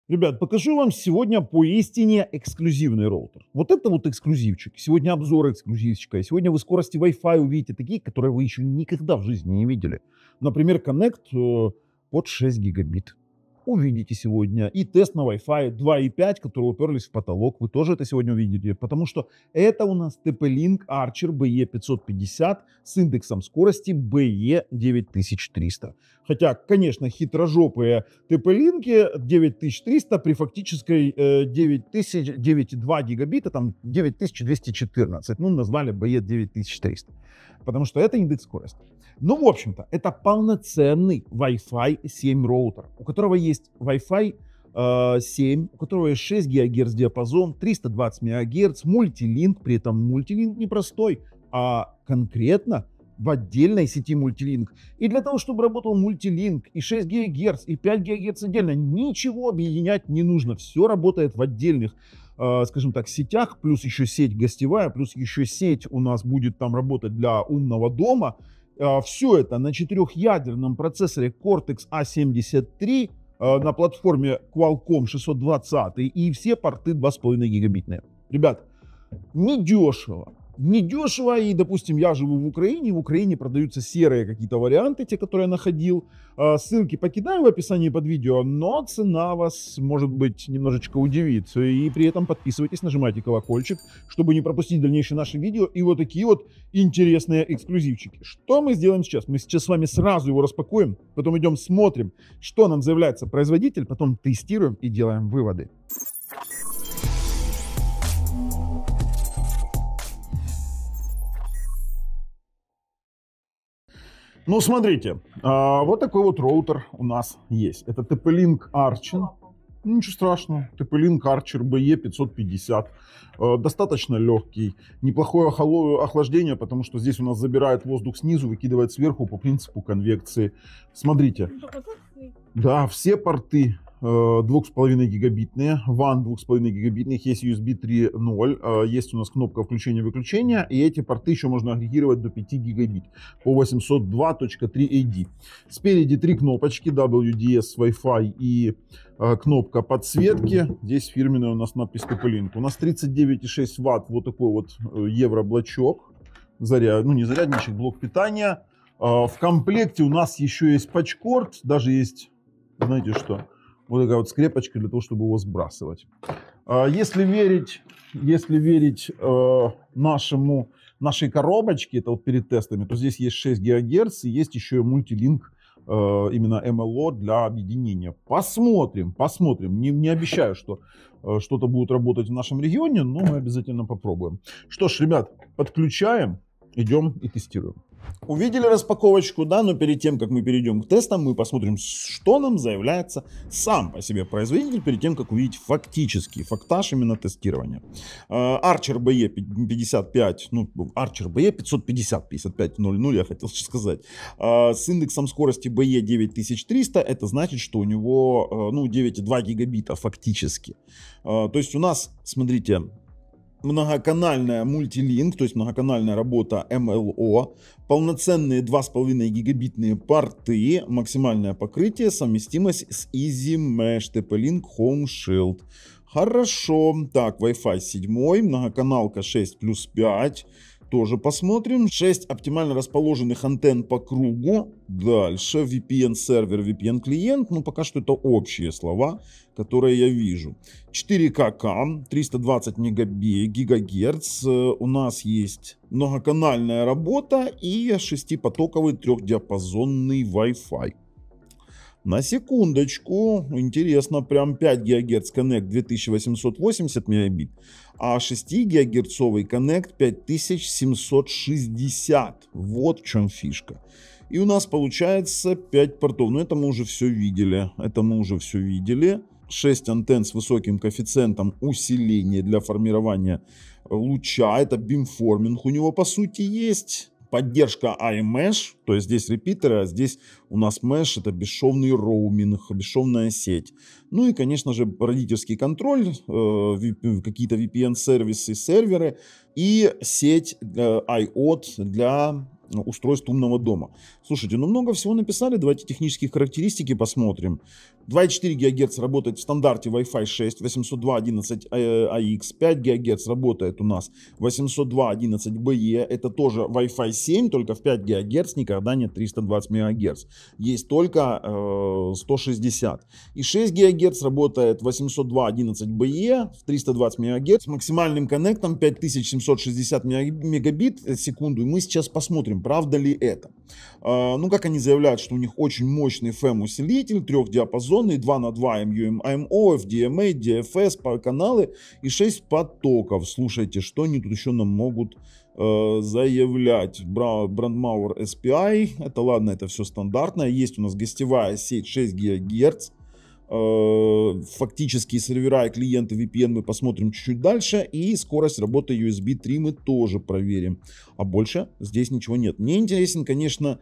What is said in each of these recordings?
Ребят, покажу вам сегодня поистине эксклюзивный роутер. Вот это вот эксклюзивчик. Сегодня обзор эксклюзивчика. И сегодня вы скорости Wi-Fi увидите такие, которые вы еще никогда в жизни не видели. Например, Connect под 6 гигабит. Увидите сегодня. И тест на Wi-Fi 2.5, которые уперлись в потолок. Вы тоже это сегодня увидите. Потому что это у нас TP-Link Archer BE550 с индексом скорости BE9300. Хотя, конечно, хитрожопые TP-Link 9300 при фактической 9,2 гигабита, там 9214. Ну, назвали BE9300. Потому что это индекс скорости. Ну, в общем-то, это полноценный Wi-Fi 7 роутер, у которого есть Wi-Fi 7, у которого есть 6 ГГц диапазон, 320 МГц, мультилинк, при этом мультилинк не простой, а конкретно в отдельной сети мультилинк. И для того, чтобы работал мультилинк и 6 ГГц, и 5 ГГц отдельно, ничего объединять не нужно. Все работает в отдельных, скажем так, сетях, плюс еще сеть гостевая, плюс еще сеть у нас будет там работать для умного дома. Все это на четырехъядерном процессоре Cortex A73 на платформе Qualcomm 620 и все порты 2,5 гигабитные. Ребят, недешево. Недешево, и, допустим, я живу в Украине продаются серые какие-то варианты, те, которые я находил. Ссылки покидаю в описании под видео, но цена вас, может быть, немножечко удивит. И при этом подписывайтесь, нажимайте колокольчик, чтобы не пропустить дальнейшие наши видео и вот такие вот интересные эксклюзивчики. Что мы сделаем сейчас? Мы сейчас с вами сразу его распакуем, потом идем смотрим, что нам заявляется производитель, потом тестируем и делаем выводы. Ну, смотрите, вот такой вот роутер у нас есть. Это TP-Link Archer. Ничего страшного. TP-Link Archer BE550. Достаточно легкий. Неплохое охлаждение, потому что здесь у нас забирает воздух снизу, выкидывает сверху по принципу конвекции. Смотрите. Да, все порты 2,5 гигабитные, WAN 2,5 гигабитных, есть USB 3.0, есть у нас кнопка включения-выключения, и эти порты еще можно агрегировать до 5 гигабит по 802.3 AD. Спереди три кнопочки WDS, Wi-Fi и кнопка подсветки. Здесь фирменная у нас надпись TP-Link. У нас 39,6 Вт, вот такой вот евроблочок, не зарядничек, блок питания. В комплекте у нас еще есть патчкорд, даже есть, знаете что, вот такая вот скрепочка для того, чтобы его сбрасывать. Если верить нашей коробочке, это вот перед тестами, то здесь есть 6 ГГц и есть еще мультилинк, именно MLO для объединения. Посмотрим. Не обещаю, что что-то будет работать в нашем регионе, но мы обязательно попробуем. Что ж, ребят, подключаем, идем и тестируем. Увидели распаковочку, да, но перед тем, как мы перейдем к тестам, мы посмотрим, что нам заявляется сам по себе производитель, перед тем, как увидеть фактический фактаж именно тестирования. Archer BE55, Archer BE550, 5500, я хотел сказать, с индексом скорости BE9300, это значит, что у него, 9,2 гигабита фактически. То есть у нас, смотрите, многоканальная мультилинк, то есть многоканальная работа MLO, полноценные 2,5 гигабитные порты, максимальное покрытие, совместимость с Easy Mesh, TP-Link Home Shield. Хорошо. Так, Wi-Fi 7, многоканалка 6+5. Тоже посмотрим. 6 оптимально расположенных антенн по кругу. Дальше VPN-сервер, VPN-клиент. Пока что это общие слова, которые я вижу. 4К кам, 320 ГГц. У нас есть многоканальная работа и 6-потоковый трехдиапазонный Wi-Fi. На секундочку, интересно, прям 5 ГГц Connect 2880 Мбит, а 6 гигагерцовый Connect 5760. Вот в чем фишка. И у нас получается 5 портов. Но это мы уже все видели. 6 антенн с высоким коэффициентом усиления для формирования луча. Это бимформинг у него по сути есть. Поддержка iMesh, то есть здесь репитеры, а здесь у нас mesh, это бесшовный роуминг, бесшовная сеть. Ну и, конечно же, родительский контроль, какие-то VPN-сервисы, серверы и сеть IOT для устройств умного дома. Слушайте, ну много всего написали, давайте технические характеристики посмотрим. 2,4 ГГц работает в стандарте Wi-Fi 6, 802.11ax, 5 ГГц работает у нас 802.11be, это тоже Wi-Fi 7, только в 5 ГГц, никогда нет 320 МГц, есть только 160. И 6 ГГц работает 802.11be в 320 МГц с максимальным коннектом 5760 мегабит в секунду. И мы сейчас посмотрим, правда ли это. Ну, как они заявляют, что у них очень мощный FM-усилитель, трехдиапазонный, 2 на 2 MU-MIMO, FDMA, DFS, по каналы и 6 потоков. Слушайте, что они тут еще нам могут заявлять. Brandmauer SPI, это ладно, это все стандартное. Есть у нас гостевая сеть 6 ГГц. Фактические сервера и клиенты VPN мы посмотрим чуть-чуть дальше. И скорость работы USB 3 мы тоже проверим. А больше здесь ничего нет. Мне интересен, конечно,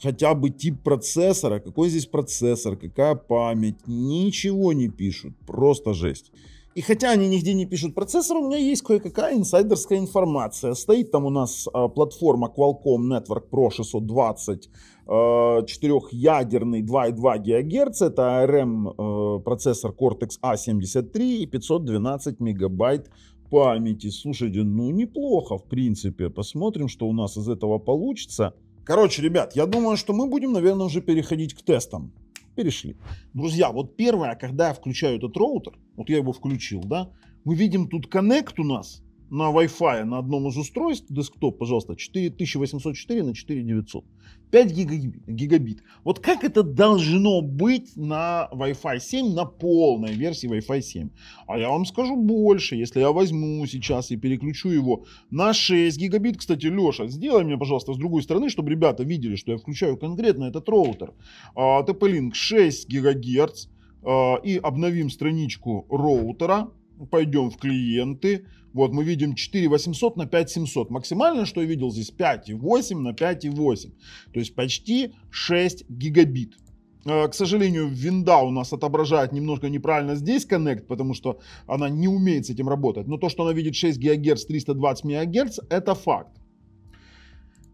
хотя бы тип процессора. Какой здесь процессор, какая память. Ничего не пишут. Просто жесть. И хотя они нигде не пишут процессор, у меня есть кое-какая инсайдерская информация. Стоит там у нас платформа Qualcomm Network Pro 620, 4-ядерный 2,2 ГГц. Это ARM процессор Cortex A73 и 512 мегабайт памяти. Слушайте, ну неплохо в принципе. Посмотрим, что у нас из этого получится. Короче, ребят, я думаю, что мы будем, наверное, уже переходить к тестам. Перешли. Друзья, вот первое, когда я включаю этот роутер, вот я его включил, да, мы видим тут коннект у нас на Wi-Fi на одном из устройств, десктоп, пожалуйста, 4804 на 4900, 5 гигабит. Вот как это должно быть на Wi-Fi 7, на полной версии Wi-Fi 7? А я вам скажу больше, если я возьму сейчас и переключу его на 6 гигабит. Кстати, Леша, сделай мне, пожалуйста, с другой стороны, чтобы ребята видели, что я включаю конкретно этот роутер. TP-Link 6 гигагерц. И обновим страничку роутера. Пойдем в клиенты. Вот мы видим 4800 на 5700. Максимально, что я видел здесь, 5,8 на 5,8. То есть почти 6 гигабит. К сожалению, винда у нас отображает немножко неправильно здесь коннект, потому что она не умеет с этим работать. Но то, что она видит 6 ГГц, 320 МГц, это факт.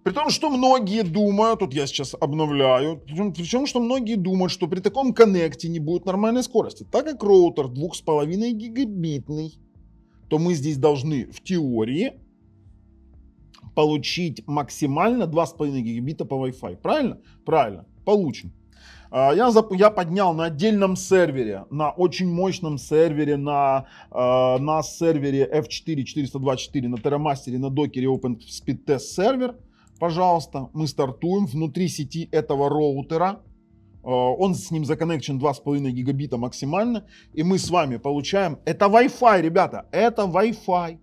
При том, что многие думают, тут я сейчас обновляю, причем, что многие думают, что при таком коннекте не будет нормальной скорости. Так как роутер 2,5 гигабитный, то мы здесь должны в теории получить максимально 2,5 гигабита по Wi-Fi. Правильно? Правильно. Получим. Я поднял на отдельном сервере, на очень мощном сервере, на сервере F4 424, на TerraMaster, на докере OpenSpeed Test сервер. Пожалуйста, мы стартуем внутри сети этого роутера. Он с ним законнекчен 2,5 гигабита максимально. И мы с вами получаем... Это Wi-Fi, ребята, это Wi-Fi.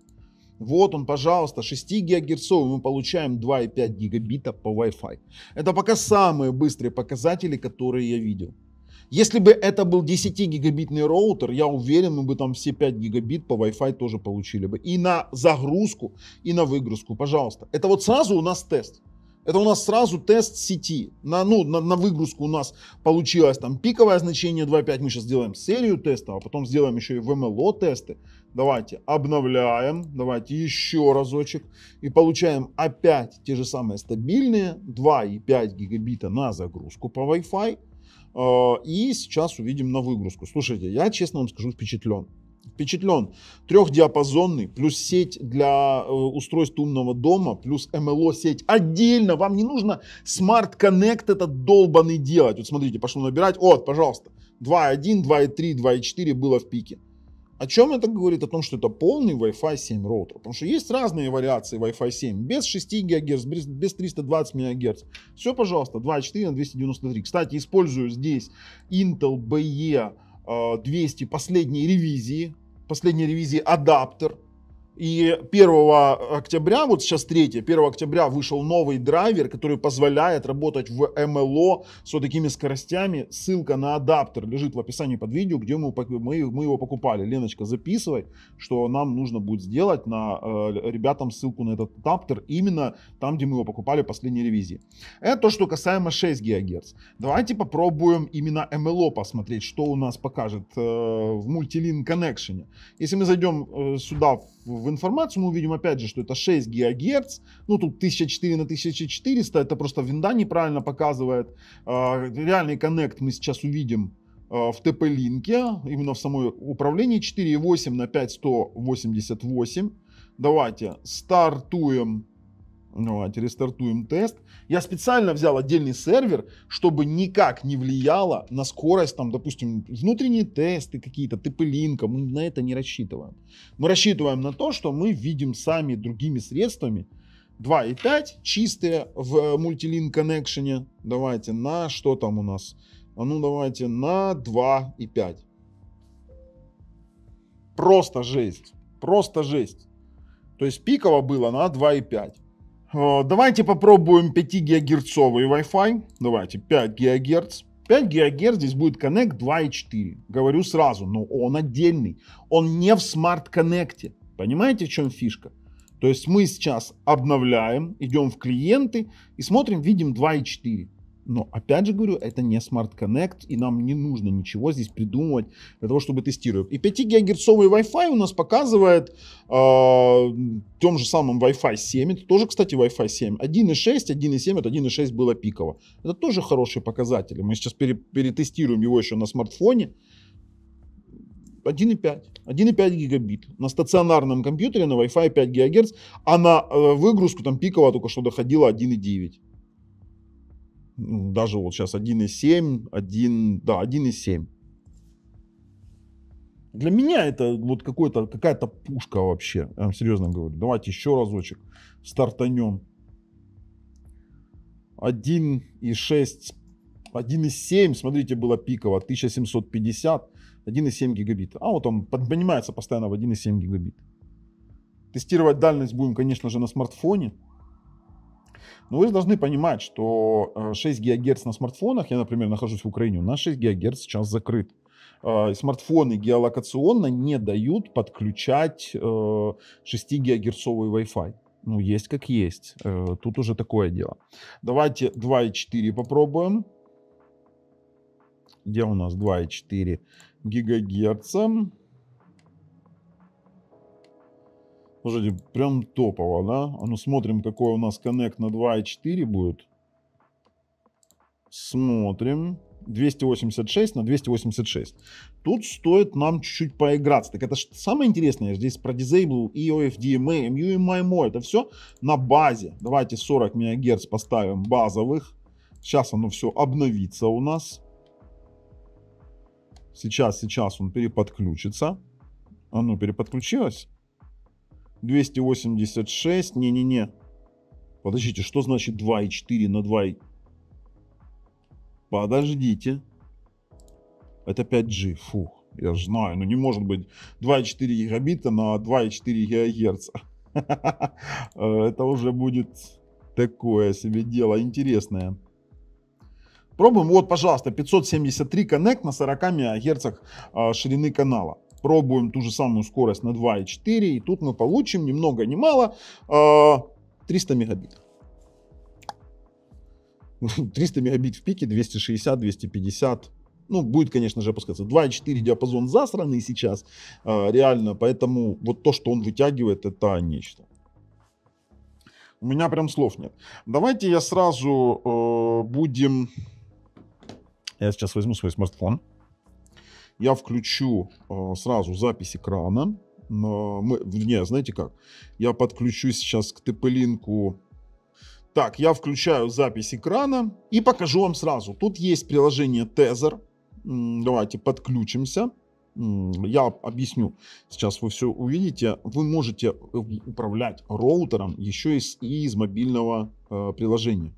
Вот он, пожалуйста, 6 гигагерцовый. Мы получаем 2,5 гигабита по Wi-Fi. Это пока самые быстрые показатели, которые я видел. Если бы это был 10-гигабитный роутер, я уверен, мы бы там все 5 гигабит по Wi-Fi тоже получили бы. И на загрузку, и на выгрузку, пожалуйста. Это вот сразу у нас тест. Это у нас сразу тест сети. На выгрузку у нас получилось там пиковое значение 2,5. Мы сейчас сделаем серию тестов, а потом сделаем еще и VMLO тесты. Давайте обновляем. Давайте еще разочек. И получаем опять те же самые стабильные 2,5 гигабита на загрузку по Wi-Fi. И сейчас увидим на выгрузку. Слушайте, я честно вам скажу, впечатлен. Впечатлен. Трехдиапазонный, плюс сеть для устройств умного дома, плюс MLO сеть отдельно. Вам не нужно Smart Connect этот долбанный делать. Вот смотрите, пошло набирать. Вот, пожалуйста, 2.1, 2.3, 2.4 было в пике. О чем это говорит? О том, что это полный Wi-Fi 7 роутер. Потому что есть разные вариации Wi-Fi 7. Без 6 ГГц, без 320 МГц. Все, пожалуйста, 2.4 на 293. Кстати, использую здесь Intel BE 200 последней ревизии адаптер. И 1 октября, вот сейчас 3, 1 октября вышел новый драйвер, который позволяет работать в MLO с вот такими скоростями. Ссылка на адаптер лежит в описании под видео, где мы его покупали. Леночка, записывай, что нам нужно будет сделать ребятам ссылку на этот адаптер именно там, где мы его покупали в последней ревизии. Это то, что касаемо 6 ГГц. Давайте попробуем именно MLO посмотреть, что у нас покажет в Multi-Link Connection. Если мы зайдем сюда в в информацию, мы увидим опять же, что это 6 ГГц. Ну, тут 1004 на 1400, это просто винда неправильно показывает. Реальный коннект мы сейчас увидим в TP-линке, именно в самой управлении 4.8 на 5188. Давайте стартуем. Давайте рестартуем тест. Я специально взял отдельный сервер, чтобы никак не влияло на скорость, там, допустим, внутренние тесты какие-то, TP-линка. Мы на это не рассчитываем. Мы рассчитываем на то, что мы видим сами другими средствами 2.5 чистые в Multi-Link Connection. Давайте на что там у нас? А ну давайте на 2.5. Просто жесть. Просто жесть. То есть пиково было на 2.5. Давайте попробуем 5 гигагерцовый Wi-Fi. Давайте 5 ГГц. 5 ГГц здесь будет Connect 2.4. Говорю сразу, но он отдельный. Он не в Smart Connect. Понимаете, в чем фишка? То есть мы сейчас обновляем, идем в клиенты и смотрим, видим 2.4. Но опять же говорю, это не Smart Connect, и нам не нужно ничего здесь придумывать для того, чтобы тестировать. И 5 гигагерцовый Wi-Fi у нас показывает тем же самым Wi-Fi 7. Это тоже, кстати, Wi-Fi 7. 1.6, 1.7, это 1.6 было пиково. Это тоже хорошие показатели. Мы сейчас перетестируем его еще на смартфоне. 1.5 гигабит. На стационарном компьютере на Wi-Fi 5 ГГц, а на выгрузку там пиково только что доходило 1.9. Даже вот сейчас 1.7, 1.7. Для меня это вот какая-то пушка вообще. Я вам серьезно говорю. Давайте еще разочек стартанем. 1.6, 1.7, смотрите, было пиково 1750, 1.7 гигабит. А вот он поднимается постоянно в 1.7 гигабит. Тестировать дальность будем, конечно же, на смартфоне. Но вы должны понимать, что 6 ГГц на смартфонах, я, например, нахожусь в Украине, у нас 6 ГГц сейчас закрыт. Смартфоны геолокационно не дают подключать 6 гигагерцовый Wi-Fi. Ну, есть как есть. Тут уже такое дело. Давайте 2.4 попробуем. Где у нас 2.4 гигагерца? Слушайте, прям топово, да? А ну смотрим, какой у нас коннект на 2.4 будет. Смотрим. 286 на 286. Тут стоит нам чуть-чуть поиграться. Так это самое интересное. Здесь про Disable, EOF, DMA, MU и MIMO. Это все на базе. Давайте 40 МГц поставим базовых. Сейчас оно все обновится у нас. Сейчас он переподключится. Оно переподключилось. 286. Не-не-не. Подождите, что значит 2.4 на 2? Подождите. Это 5G. Фух, я же знаю. Ну не может быть 2.4 гигабита на 2.4 гигагерца. Это уже будет такое себе дело интересное. Пробуем. Вот, пожалуйста, 573 коннект на 40 МГц ширины канала. Пробуем ту же самую скорость на 2.4. И тут мы получим ни много ни мало 300 мегабит. 300 мегабит в пике, 260, 250. Ну, будет, конечно же, опускаться. 2.4 диапазон засранный сейчас. Реально. Поэтому вот то, что он вытягивает, это нечто. У меня прям слов нет. Давайте я сразу будем... Я сейчас возьму свой смартфон. Я включу сразу запись экрана. Не, знаете как? Я подключу сейчас к TP-линку. Так, я включаю запись экрана и покажу вам сразу. Тут есть приложение Tether. Давайте подключимся. Я объясню. Сейчас вы все увидите. Вы можете управлять роутером еще и из мобильного приложения.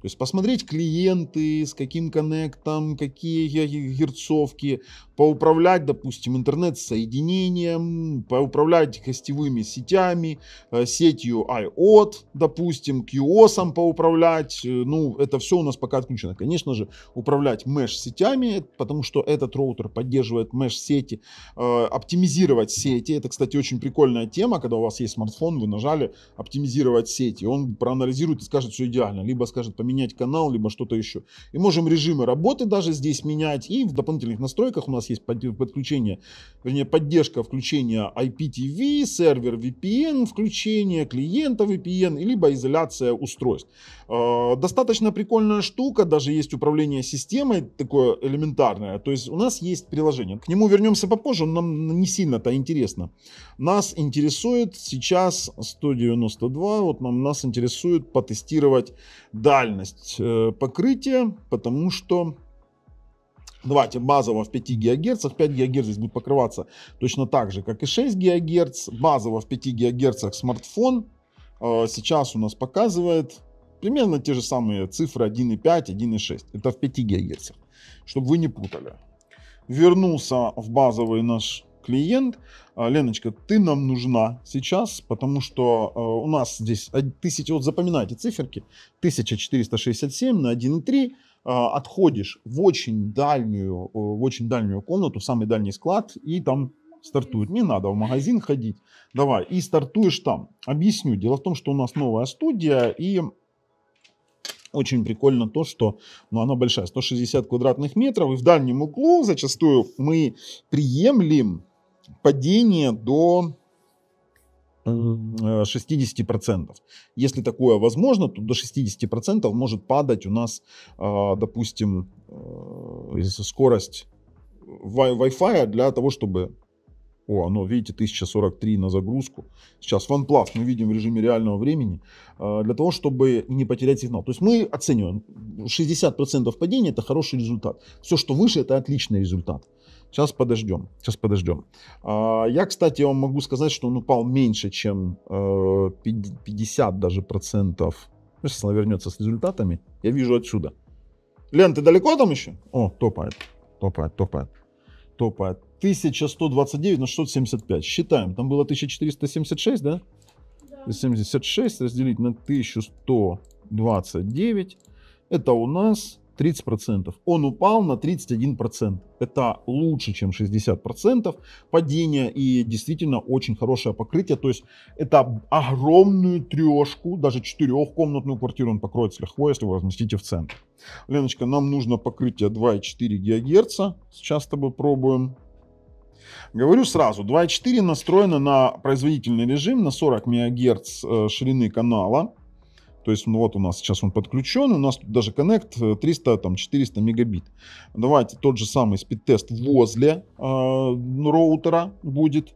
То есть посмотреть клиенты, с каким коннектом, какие герцовки, поуправлять, допустим, интернет-соединением, поуправлять гостевыми сетями, сетью IOT, допустим, QoS поуправлять. Ну, это все у нас пока отключено. Конечно же, управлять mesh-сетями, потому что этот роутер поддерживает mesh-сети, оптимизировать сети. Это, кстати, очень прикольная тема, когда у вас есть смартфон, вы нажали оптимизировать сети. Он проанализирует и скажет, все идеально, либо скажет поменять канал, либо что-то еще. И можем режимы работы даже здесь менять. И в дополнительных настройках у нас есть подключение, вернее, поддержка включения IPTV, сервер VPN, включение клиента VPN, либо изоляция устройств. Достаточно прикольная штука, даже есть управление системой, такое элементарное. То есть у нас есть приложение. К нему вернемся попозже, нам не сильно-то интересно. Нас интересует сейчас 192, вот нас интересует потестировать дальность покрытия, потому что давайте базово в 5 ГГц, 5 ГГц здесь будет покрываться точно так же, как и 6 ГГц, базово в 5 ГГц смартфон сейчас у нас показывает примерно те же самые цифры 1,5, 1,6, это в 5 ГГц, чтобы вы не путали. Вернулся в базовый наш клиент. Леночка, ты нам нужна сейчас, потому что у нас здесь 1000, вот запоминайте циферки, 1467 на 1,3, отходишь в очень дальнюю комнату, в самый дальний склад, и там стартует. Не надо в магазин ходить. Давай, и стартуешь там. Объясню. Дело в том, что у нас новая студия, и очень прикольно то, что она большая, 160 квадратных метров, и в дальнем углу зачастую мы приемлем падение до 60%. Если такое возможно, то до 60% может падать у нас, допустим, скорость Wi-Fi для того, чтобы... оно, видите, 1043 на загрузку. Сейчас OnePlus мы видим в режиме реального времени. Для того, чтобы не потерять сигнал. То есть мы оцениваем, 60% падения это хороший результат. Все, что выше, это отличный результат. Сейчас подождем. Я, кстати, вам могу сказать, что он упал меньше, чем 50 даже процентов. Сейчас она вернется с результатами. Я вижу отсюда. Лен, ты далеко там еще? О, топает. 1129 на 675. Считаем. Там было 1476, да? Да. 76 разделить на 1129. Это у нас 30%. Он упал на 31%. Это лучше, чем 60% падения. И действительно очень хорошее покрытие. То есть это огромную трешку, даже 4-комнатную квартиру он покроет с лихвой, если вы разместите в центр. Леночка, нам нужно покрытие 2,4 ГГц. Сейчас с тобой пробуем. Говорю сразу, 2.4 настроено на производительный режим, на 40 МГц ширины канала. То есть вот у нас сейчас он подключен, у нас тут даже коннект 300-400 мегабит. Давайте тот же самый спид-тест возле роутера будет.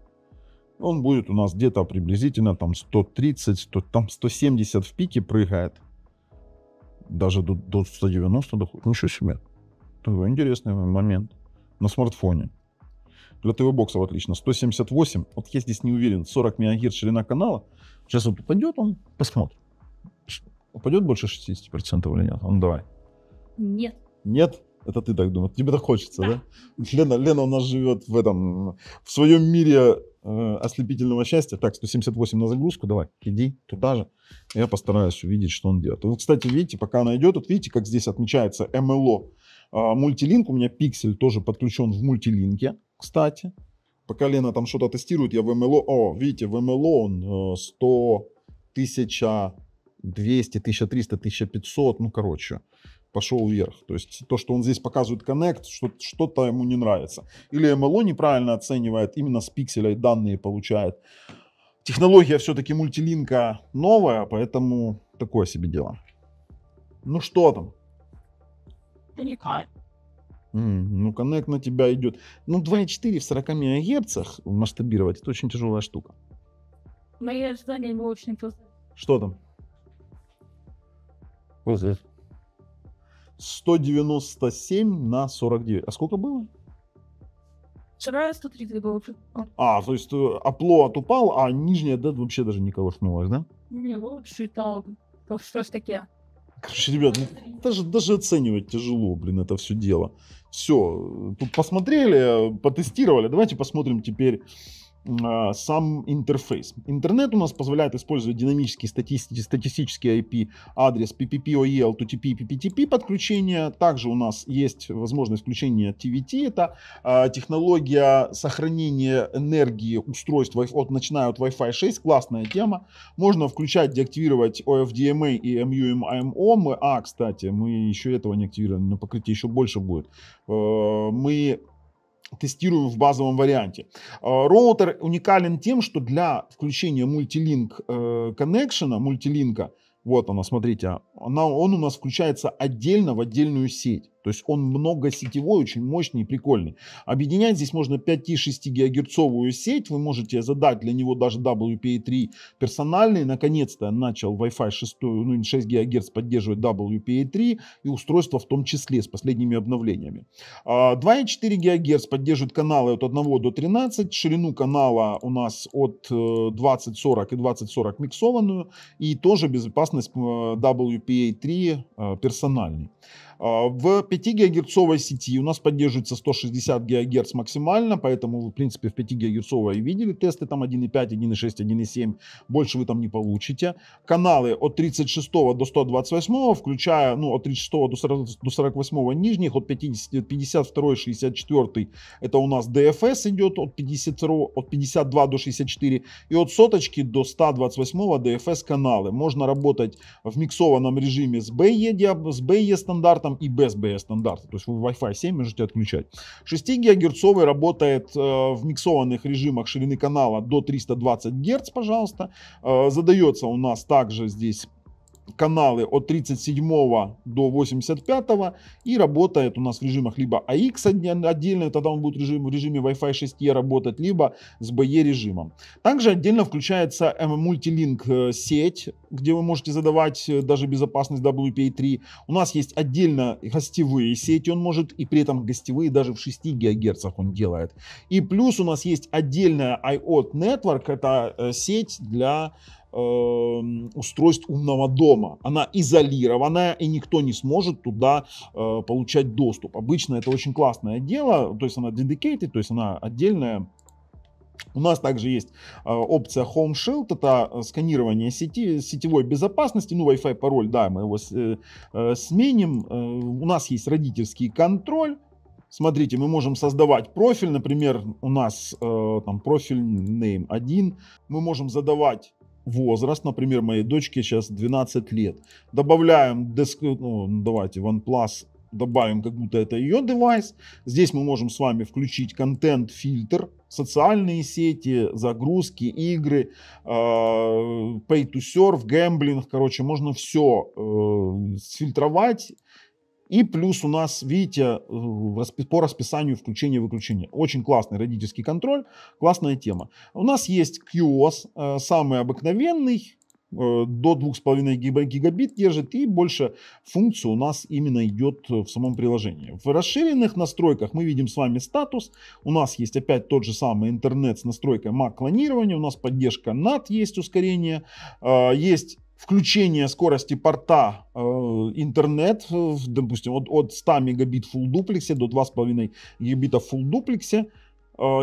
Он будет у нас где-то приблизительно там 130, там 170 в пике прыгает. Даже до 190 доходит. Ничего себе. Такой интересный момент на смартфоне. Для ТВ-боксов отлично. 178. Вот я здесь не уверен. 40 МГц ширина канала. Сейчас вот упадет он. Посмотрим. Упадет больше 60% или нет? Ну давай. Нет. Нет? Это ты так думаешь. Тебе так хочется, Да. да? Лена у нас живет в своем мире ослепительного счастья. Так, 178 на загрузку. Давай, иди туда же. Я постараюсь увидеть, что он делает. Вот, кстати, видите, пока она идет, вот видите, как здесь отмечается MLO. Мультилинк. У меня пиксель тоже подключен в мультилинке. Кстати, пока Лена там что-то тестирует, я в MLO... О, видите, в MLO он 100, 1200, 1300, 1500, ну, короче, пошел вверх. То есть то, что он здесь показывает Connect, что-то ему не нравится. Или MLO неправильно оценивает, именно с пикселя данные получает. Технология все-таки мультилинка новая, поэтому такое себе дело. Ну, что там? Ну, Connect на тебя идет. Ну, 2,4 в 40 МГц масштабировать, это очень тяжелая штука. Мои ожидания его очень просто. Что там? Вот здесь. 197 на 49. А сколько было? Вчера 130 было. То есть upload упал, а нижняя да, вообще даже не колыхнулась, да? Не, вот считал. Что ж таки? Короче, ребят, даже оценивать тяжело, блин, это все дело. Все, тут посмотрели, потестировали. Давайте посмотрим теперь сам интерфейс. Интернет у нас позволяет использовать динамический статистический IP-адрес PPPoE, LTTP и PPTP подключения. Также у нас есть возможность включения TVT. Это технология сохранения энергии устройств, начиная от Wi-Fi 6. Классная тема. Можно включать, деактивировать OFDMA и MU-MIMO. Кстати, мы еще этого не активировали, но покрытие еще больше будет. Мы тестируем в базовом варианте. Роутер уникален тем, что для включения мультилинк коннекшена, мультилинка, вот она, смотрите, он у нас включается отдельно в отдельную сеть. То есть он многосетевой, очень мощный и прикольный. Объединять здесь можно 5-6 гигагерцовую сеть. Вы можете задать для него даже WPA3 персональный. Наконец-то начал Wi-Fi 6, 6 ГГц поддерживать WPA3 и устройства в том числе с последними обновлениями. 2,4 ГГц поддерживает каналы от 1 до 13. Ширину канала у нас от 2040 и 2040 миксованную. И тоже безопасность WPA3 персональный. В 5 гигагерцовой сети у нас поддерживается 160 ГГц максимально, поэтому вы, в принципе, в 5 гигагерцовой видели тесты, там 1.5, 1.6, 1.7, больше вы там не получите. Каналы от 36 до 128, включая, от 36 до 48 нижних, от 52, 64, это у нас DFS идет, от 52 до 64, и от соточки до 128 DFS каналы. Можно работать в миксованном режиме с BE стандартом и без BE стандарта, то есть вы Wi-Fi 7 можете отключать. 6 гигагерцовый работает в миксованных режимах ширины канала до 320 Гц, пожалуйста. Задается у нас также здесь каналы от 37 до 85 и работает у нас в режимах либо AX отдельно, тогда он будет в режиме Wi-Fi 6E работать, либо с BE режимом. Также отдельно включается мультилинк сеть, где вы можете задавать даже безопасность WPA3. У нас есть отдельно гостевые сети, он может, и при этом гостевые даже в 6 ГГц он делает. И плюс у нас есть отдельная IoT Network, это сеть для устройств умного дома. Она изолированная, и никто не сможет туда получать доступ. Обычно это очень классное дело, то есть она dedicated, то есть она отдельная. У нас также есть опция Home Shield, это сканирование сетевой безопасности, Wi-Fi пароль, да, мы его сменим. У нас есть родительский контроль. Смотрите, мы можем создавать профиль, например, у нас там профиль name 1, мы можем задавать возраст, например, моей дочке сейчас 12 лет. Добавляем, давайте OnePlus, добавим, как будто это ее девайс. Здесь мы можем с вами включить контент-фильтр, социальные сети, загрузки, игры, pay to surf, гэмблинг, короче, можно все сфильтровать. И плюс у нас, видите, по расписанию включения-выключения. Очень классный родительский контроль, классная тема. У нас есть QoS, самый обыкновенный, до 2,5 гигабит держит, и больше функций у нас именно идет в самом приложении. В расширенных настройках мы видим с вами статус. У нас есть опять тот же самый интернет с настройкой MAC-клонирования, у нас поддержка NAT, есть ускорение, есть включение скорости порта интернет, допустим, от 100 мегабит в full дуплексе до 2,5 гигабита в full дуплексе.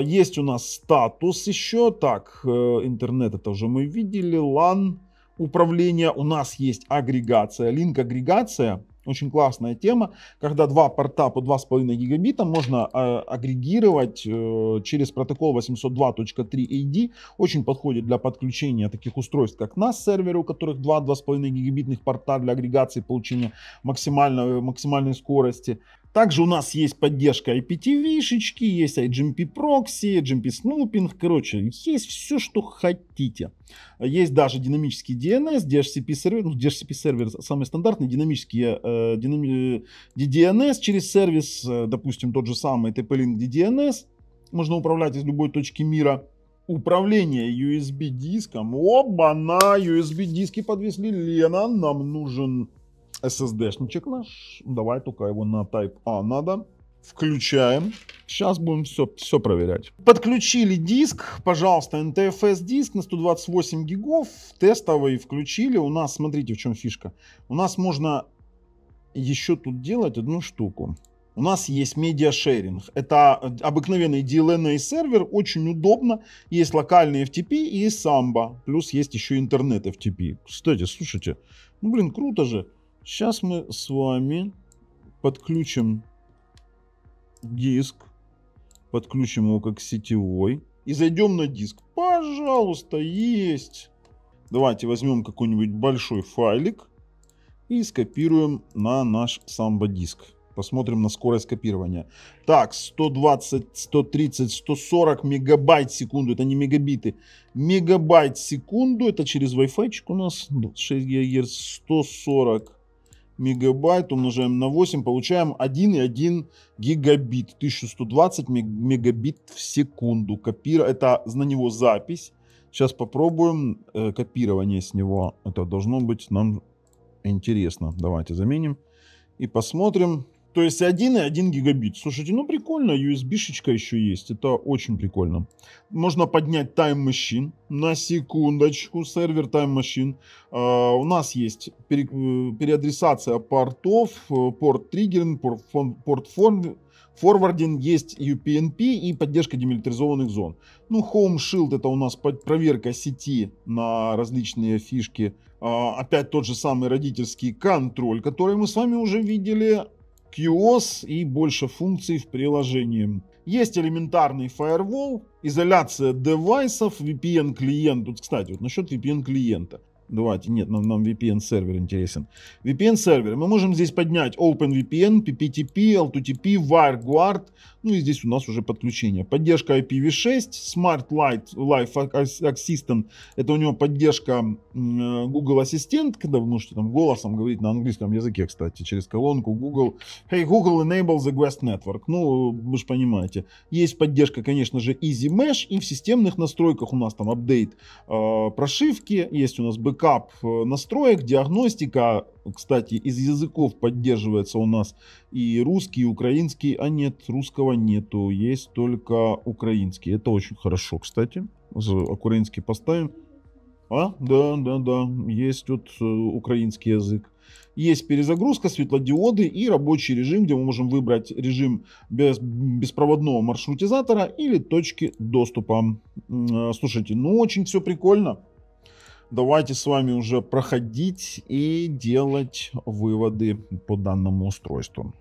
Есть у нас статус еще. Так, интернет это уже мы видели. LAN управление. У нас есть агрегация, линк-агрегация. Очень классная тема, когда два порта по 2,5 гигабита можно агрегировать через протокол 802.3 AD. Очень подходит для подключения таких устройств, как NAS серверы, у которых 2,5 гигабитных порта для агрегации получения максимальной скорости. Также у нас есть поддержка IPTV-шечки, есть IGMP прокси, IGMP снупинг, короче, есть все, что хотите. Есть даже динамический DNS, DHCP сервер, DHCP сервер самый стандартный, динамический DDNS через сервис, допустим, тот же самый TP-Link DDNS, можно управлять из любой точки мира. Управление USB диском, оба-на, USB диски подвесли, Лена, нам нужен SSD-шничек наш. Давай только его на Type A надо. Включаем. Сейчас будем все проверять. Подключили диск. Пожалуйста, NTFS диск на 128 гигов. Тестовый включили. У нас, смотрите, в чем фишка. У нас можно еще тут делать одну штуку. У нас есть медиашеринг. Это обыкновенный DLNA сервер, очень удобно. Есть локальный FTP и есть Samba. Плюс есть еще интернет FTP. Кстати, слушайте, ну блин, круто же. Сейчас мы с вами подключим диск. Подключим его как сетевой. И зайдем на диск. Пожалуйста, есть. Давайте возьмем какой-нибудь большой файлик и скопируем на наш Samba диск. Посмотрим на скорость копирования. Так, 120, 130, 140 мегабайт в секунду. Это не мегабиты. Мегабайт в секунду. Это через Wi-Fi у нас 6 ГГц. 140 мегабайт умножаем на 8. Получаем 1,1 гигабит. 1120 мегабит в секунду. Это на него запись. Сейчас попробуем копирование с него. Это должно быть нам интересно. Давайте заменим и посмотрим. То есть 1,1 гигабит. Слушайте, ну прикольно, USB-шечка еще есть. Это очень прикольно. Можно поднять Time Machine. На секундочку, сервер Time Machine. У нас есть переадресация портов, порт триггеринг, порт форвардинг, есть UPnP и поддержка демилитаризованных зон. Ну, Home Shield — это у нас проверка сети на различные фишки. Опять тот же самый родительский контроль, который мы с вами уже видели. QoS и больше функций в приложении. Есть элементарный firewall, изоляция девайсов, VPN клиент. Тут, кстати, вот насчет VPN клиента. Давайте, нет, нам VPN сервер интересен. VPN сервер. Мы можем здесь поднять OpenVPN, PPTP, L2TP, WireGuard. Ну и здесь у нас уже подключение. Поддержка IPv6, Smart Life Assistant. Это у него поддержка Google Ассистент, когда вы можете там голосом говорить на английском языке, кстати, через колонку Google. Hey Google, enable the Guest Network. Ну, вы же понимаете. Есть поддержка, конечно же, Easy Mesh. И в системных настройках у нас там апдейт прошивки. Есть у нас бэкап настроек, диагностика. Кстати, из языков поддерживается у нас и русский, и украинский. А нет, русского нету. Есть только украинский. Это очень хорошо, кстати. Украинский поставим. Да. Есть вот украинский язык. Есть перезагрузка, светодиоды и рабочий режим, где мы можем выбрать режим беспроводного маршрутизатора или точки доступа. Слушайте, ну очень все прикольно. Давайте с вами уже проходить и делать выводы по данному устройству.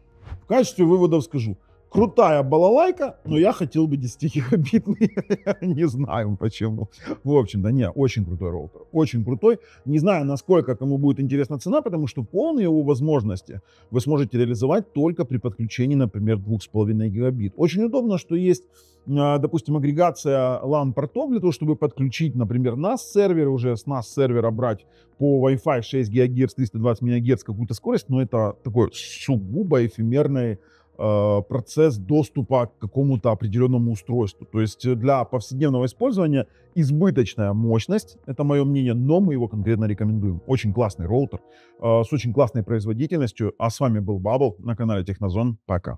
В качестве выводов скажу. Крутая балалайка, но я хотел бы 10-гигабитный. Не знаю почему. В общем, да не, очень крутой роутер. Очень крутой. Не знаю, насколько кому будет интересна цена, потому что полные его возможности вы сможете реализовать только при подключении, например, 2,5 гигабит. Очень удобно, что есть, допустим, агрегация LAN-портов для того, чтобы подключить, например, NAS-сервер, уже с NAS-сервера брать по Wi-Fi 6 ГГц, 320 МГц какую-то скорость, но это такой сугубо эфемерный процесс доступа к какому-то определенному устройству. То есть для повседневного использования избыточная мощность, это мое мнение, но мы его конкретно рекомендуем. Очень классный роутер с очень классной производительностью. А с вами был Bubble на канале Технозон. Пока.